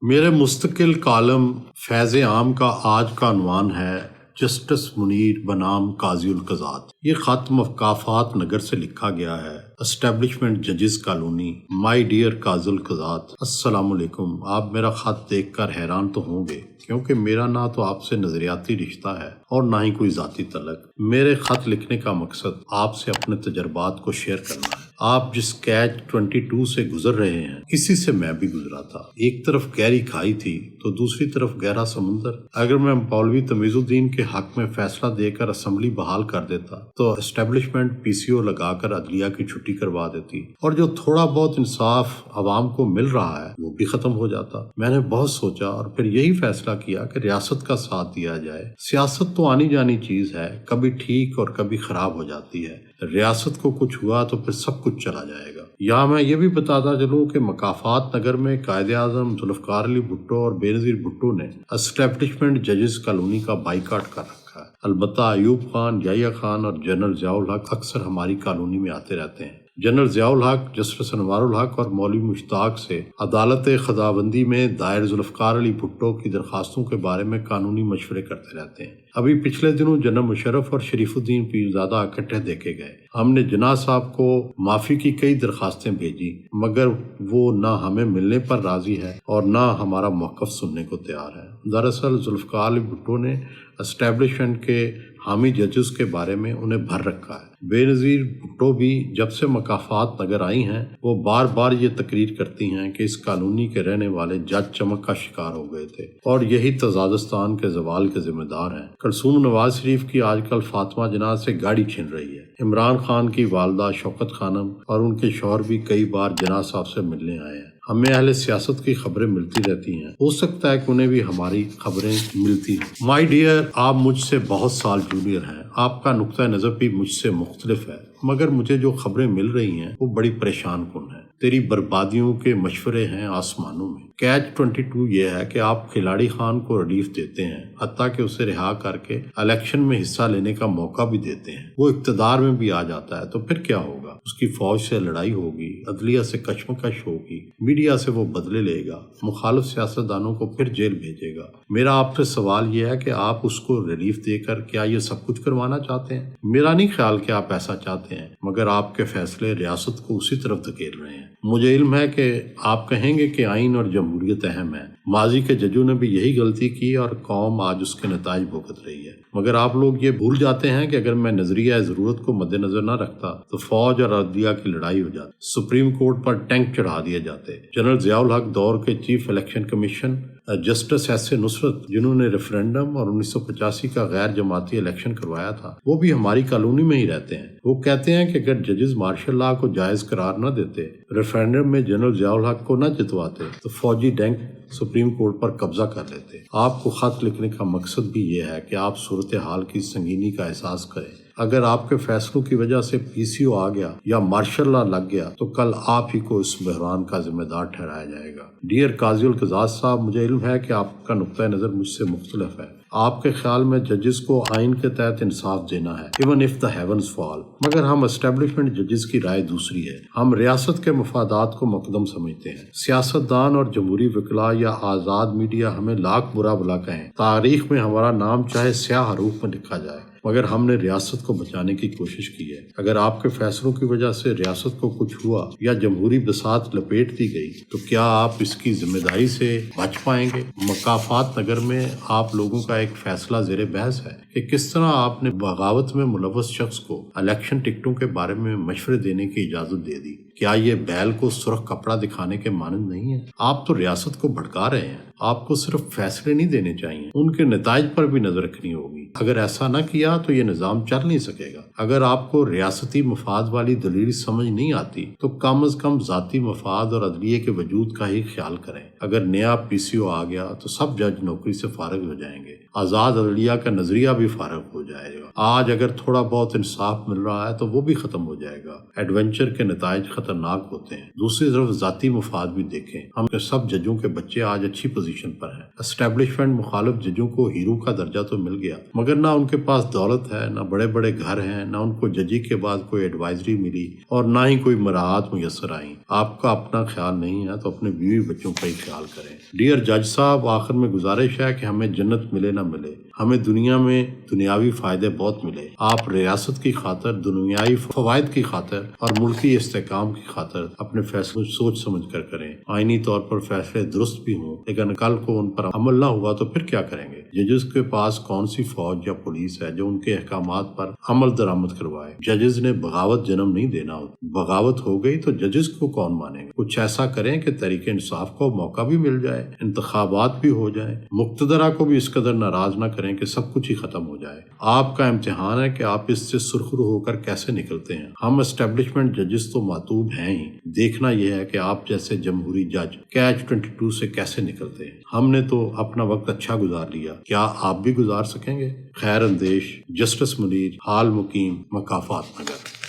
میرے مستقل کالم فیض عام کا آج کا عنوان ہے جسٹس منیر بنام قاضی القضات۔ یہ خط مکافات نگر سے لکھا گیا ہے۔ اسٹیبلشمنٹ ججز کالونی۔ مائی ڈیئر قاضی القضات، السلام علیکم۔ آپ میرا خط دیکھ کر حیران تو ہوں گے کیونکہ میرا نہ تو آپ سے نظریاتی رشتہ ہے اور نہ ہی کوئی ذاتی تعلق۔ میرے خط لکھنے کا مقصد آپ سے اپنے تجربات کو شیئر کرنا ہے۔ آپ جس کیچ 22 سے گزر رہے ہیں اسی سے میں بھی گزرا تھا۔ ایک طرف گہری کھائی تھی تو دوسری طرف گہرا سمندر۔ اگر میں مولوی تمیز الدین کے حق میں فیصلہ دے کر اسمبلی بحال کر دیتا تو اسٹیبلشمنٹ PCO لگا کر عدلیہ کی چھٹی کروا دیتی اور جو تھوڑا بہت انصاف عوام کو مل رہا ہے وہ بھی ختم ہو جاتا۔ میں نے بہت سوچا اور پھر یہی فیصلہ کیا کہ ریاست کا ساتھ دیا جائے۔ سیاست تو آنی جانی چیز ہے، کبھی ٹھیک اور کبھی خراب ہو جاتی ہے۔ ریاست کو کچھ ہوا تو پھر سب کچھ چلا جائے گا۔ یا میں یہ بھی بتاتا چلوں کہ مکافات نگر میں قائد اعظم ذوالفقار علی بھٹو اور بے نظیر بھٹو نے اسٹیبلشمنٹ ججز کالونی کا بائیکاٹ کر رکھا ہے۔ البتہ ایوب خان، یحییٰ خان اور جنرل ضیاء الحق اکثر ہماری کالونی میں آتے رہتے ہیں۔ جنرل ضیاء الحق، جسٹس انوار الحق اور مولوی مشتاق سے عدالت خداوندی میں دائر ذوالفقار علی بھٹو کی درخواستوں کے بارے میں قانونی مشورے کرتے رہتے ہیں۔ ابھی پچھلے دنوں جنرل مشرف اور شریف الدین پیرزادہ اکٹھے دیکھے گئے۔ ہم نے جناح صاحب کو معافی کی کئی درخواستیں بھیجی مگر وہ نہ ہمیں ملنے پر راضی ہے اور نہ ہمارا موقف سننے کو تیار ہے۔ دراصل ذوالفقار علی بھٹو نے اسٹیبلشمنٹ کے حامی ججز کے بارے میں انہیں بھر رکھا ہے۔ بے نظیر بھٹو بھی جب سے مکافات نگر آئی ہیں وہ بار بار یہ تقریر کرتی ہیں کہ اس کالونی کے رہنے والے جج چمک کا شکار ہو گئے تھے اور یہی تزادستان کے زوال کے ذمہ دار ہیں۔ کلثوم نواز شریف کی آج کل فاطمہ جناح سے گاڑی چھن رہی ہے۔ عمران خان کی والدہ شوکت خانم اور ان کے شوہر بھی کئی بار جناح صاحب سے ملنے آئے ہیں۔ ہمیں اہل سیاست کی خبریں ملتی رہتی ہیں، ہو سکتا ہے کہ انہیں بھی ہماری خبریں ملتی ہیں۔ مائی ڈیئر، آپ مجھ سے بہت سال جونیئر ہیں، آپ کا نقطہ نظر بھی مجھ سے مختلف ہے مگر مجھے جو خبریں مل رہی ہیں وہ بڑی پریشان کن ہیں۔ تیری بربادیوں کے مشورے ہیں آسمانوں میں۔ کیچ 22 یہ ہے کہ آپ کھلاڑی خان کو ریلیف دیتے ہیں، حتیٰ کہ اسے رہا کر کے الیکشن میں حصہ لینے کا موقع بھی دیتے ہیں۔ وہ اقتدار میں بھی آ جاتا ہے تو پھر کیا ہوگا؟ اس کی فوج سے لڑائی ہوگی، عدلیہ سے کشمکش ہوگی، میڈیا سے وہ بدلے لے گا، مخالف سیاستدانوں کو پھر جیل بھیجے گا۔ میرا آپ سے سوال یہ ہے کہ آپ اس کو ریلیف دے کر کیا یہ سب کچھ کروانا چاہتے ہیں؟ میرا نہیں خیال کہ آپ ایسا چاہتے ہیں مگر آپ کے فیصلے ریاست کو اسی طرف دھکیل رہے ہیں۔ مجھے علم ہے کہ آپ کہیں گے کہ آئین اور جمہوریت اہم ہے۔ ماضی کے ججوں نے بھی یہی غلطی کی اور قوم آج اس کے نتائج بھگت رہی ہے۔ مگر آپ لوگ یہ بھول جاتے ہیں کہ اگر میں نظریہ ضرورت کو مد نظر نہ رکھتا تو فوج اور عدلیہ کی لڑائی ہو جاتی، سپریم کورٹ پر ٹینک چڑھا دیے جاتے۔ جنرل ضیاء الحق دور کے chief election commission justice S A Nusrat, جنہوں نے ریفرینڈم اور 1985 کا غیر جماعتی الیکشن کروایا تھا، وہ بھی ہماری کالونی میں ہی رہتے ہیں۔ وہ کہتے ہیں کہ اگر ججز مارشل لاء کو جائز قرار نہ دیتے، ریفرینڈم میں جنرل ضیاء الحق کو نہ جتواتے تو فوجی ڈینک سپریم کورٹ پر قبضہ کر لیتے۔ آپ کو خط لکھنے کا مقصد بھی یہ ہے کہ آپ صورتحال کی سنگینی کا احساس کریں۔ اگر آپ کے فیصلوں کی وجہ سے PCO آ گیا یا مارشل لاء لگ گیا تو کل آپ ہی کو اس بحران کا ذمہ دار ٹھہرایا جائے گا۔ ڈیئر قاضی القضات صاحب، مجھے علم ہے کہ آپ کا نقطہ نظر مجھ سے مختلف ہے۔ آپ کے خیال میں ججز کو آئین کے تحت انصاف دینا ہے even if the heavens fall، مگر ہم اسٹیبلشمنٹ ججز کی رائے دوسری ہے۔ ہم ریاست کے مفادات کو مقدم سمجھتے ہیں۔ سیاستدان اور جمہوری وکلاء یا آزاد میڈیا ہمیں لاکھ برا بھلا کہیں، تاریخ میں ہمارا نام چاہے سیاہ حروف میں لکھا جائے مگر ہم نے ریاست کو بچانے کی کوشش کی ہے۔ اگر آپ کے فیصلوں کی وجہ سے ریاست کو کچھ ہوا یا جمہوری بساط لپیٹ دی گئی تو کیا آپ اس کی ذمہ داری سے بچ پائیں گے؟ مکافات نگر میں آپ لوگوں کا ایک فیصلہ زیر بحث ہے کہ کس طرح آپ نے بغاوت میں ملوث شخص کو الیکشن ٹکٹوں کے بارے میں مشورے دینے کی اجازت دے دی۔ کیا یہ بیل کو سرخ کپڑا دکھانے کے مانند نہیں ہے؟ آپ تو ریاست کو بھڑکا رہے ہیں۔ آپ کو صرف فیصلے نہیں دینے چاہیے، ان کے نتائج پر بھی نظر رکھنی ہوگی۔ اگر ایسا نہ کیا تو یہ نظام چل نہیں سکے گا۔ اگر آپ کو ریاستی مفاد والی دلیل سمجھ نہیں آتی تو کم از کم ذاتی مفاد اور عدلیے کے وجود کا ہی خیال کریں۔ اگر نیا PCO آ گیا تو سب جج نوکری سے فارغ ہو جائیں گے، آزاد عدلیہ کا نظریہ بھی فارغ ہو جائے گا۔ آج اگر تھوڑا بہت انصاف مل رہا ہے تو وہ بھی ختم ہو جائے گا۔ ایڈونچر کے نتائج خطرناک ہوتے ہیں۔ دوسری طرف ذاتی مفاد بھی دیکھیں۔ ہم سب ججوں کے بچے آج اچھی پوزیشن پر ہیں، اسٹیبلشمنٹ مخالف ججوں کو ہیرو کا درجہ تو مل گیا، مگر نہ ان کے پاس دولت ہے، نہ بڑے بڑے گھر ہیں، نہ ان کو ججی کے بعد کوئی ایڈوائزری ملی اور نہ ہی کوئی مراعات میسر آئیں۔ آپ کا اپنا خیال نہیں ہے تو اپنے بیوی بچوں کا ہی خیال کریں۔ ڈیئر جج صاحب، آخر میں گزارش ہے کہ ہمیں جنت ملے نہ ملے، ہمیں دنیا میں دنیاوی فائدے بہت ملے، آپ ریاست کی خاطر، دنیاوی فوائد کی خاطر اور ملکی استحکام کی خاطر اپنے فیصلے سوچ سمجھ کر کریں۔ آئینی طور پر فیصلے درست بھی ہوں، لیکن کل کو ان پر عمل نہ ہوا تو پھر کیا کریں گے؟ ججز کے پاس کون سی فوج یا پولیس ہے جو ان کے احکامات پر عمل درآمد کروائے؟ ججز نے بغاوت جنم نہیں دینا ہوتا، بغاوت ہو گئی تو ججز کو کون مانے گا؟ کچھ ایسا کریں کہ تحریک انصاف کو موقع بھی مل جائے، انتخابات بھی ہو جائیں، مقتدرہ کو بھی اس قدر ناراض نہ کریں کہ سب کچھ ہی ختم ہو جائے۔ آپ کا امتحان ہے کہ آپ اس سے سرخرو ہو کر کیسے نکلتے ہیں۔ ہم اسٹیبلشمنٹ ججز تو معتوب ہیں ہی، دیکھنا یہ ہے کہ آپ جیسے جمہوری جج کیچ 22 سے کیسے نکلتے ہیں۔ ہم نے تو اپنا وقت اچھا گزار لیا، کیا آپ بھی گزار سکیں گے؟ خیر اندیش، جسٹس منیر، حال مقیم، مکافات نگر۔